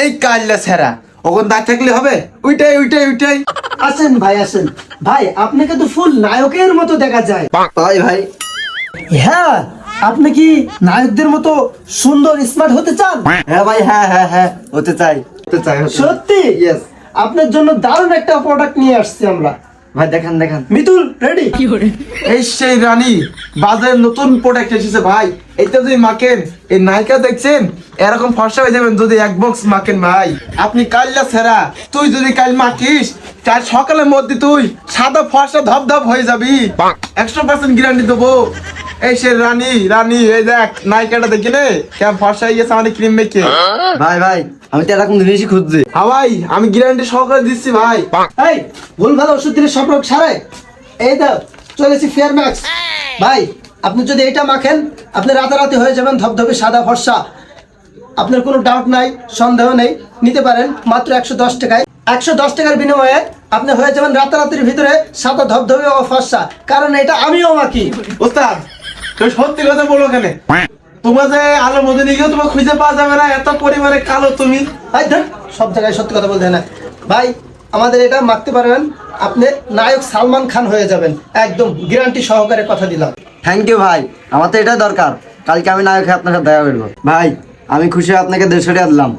এই কাল্লা ছেড়া ওখান দাঁড় থাকলে হবে? উইটাই। আসেন ভাই আসেন ভাই, আপনাকে তো ফুল নায়কের মতো দেখা যায়। তাই ভাই? হ্যাঁ, আপনি কি নায়কদের মতো সুন্দর স্মার্ট হতে চান? হ্যাঁ ভাই, হ্যাঁ হতে চাই। সত্যি? ইয়েস আপনার জন্য দারুণ একটা প্রোডাক্ট নিয়ে আসছি আমরা। ভাই, দেখান। মিতুল রেডি? এই সেই রানী, বাজারে নতুন প্রোডাক্ট এসেছে ভাই। এটা যদি মাখেন, এই নায়িকা দেখছেন এরকম ফর্সা হয়ে যাবেন যদি এক বক্স মাখেন ভাই। আপনি কাল্লা ছেড়া, তুই যদি কাল মাখিস কাল সকালের মধ্যে তুই সাদা ফর্সা ধপ হয়ে যাবি। 100% গ্যারান্টি দেবো। এই সে রানী এই দেখ নায়িকাটা দেখি রে কেমন ফর্সা হয়ে গেছে আমাদের ক্রিম মেখে। ভাই আমি তো এরকম জিনিসই খুঁজছি। হ্যাঁ ভাই, আমি গ্যারান্টি সহকারে দিচ্ছি ভাই। এই ভুল ভালো ওষুধ দিলে সব রোগ সারে। এই দাও চলেছি ফেয়ার ম্যাক্স। ভাই আপনি যদি এটা মাখেন আপনি রাতারাতি হয়ে যাবেন ধবধবে সাদা ফর্সা। আপনার কোনো ডাউট নাই, সন্দেহ নেই, নিতে পারেন মাত্র 110 টাকায়। 110 টাকার বিনিময়ে আপনি হয়ে যাবেন রাতারাতির ভিতরে সাদা ধবধবে ও ফর্সা, কারণ এটা আমিও মাখি। ওস্তাদ, তুমি সত্যি কথা বলো কেন? তোমার যে আলো মধ্যে নিয়ে গিয়েও তোমার খুঁজে পাওয়া যাবে না, এত পরিমাণে কালো তুমি। ভাই ধর, সব জায়গায় সত্যি কথা বলতে হয় না ভাই। আমাদের এটা মাখতে পারবেন, আপনি নায়ক সালমান খান হয়ে যাবেন, একদম গ্যারান্টি সহকারে কথা দিলাম। থ্যাংক ইউ ভাই, আমার তো এটাই দরকার। কালকে আমি নায়ক হয়ে আপনার সাথে দেখা করবো। ভাই আমি খুশি হয়ে আপনাকে 150 টাকা দিলাম।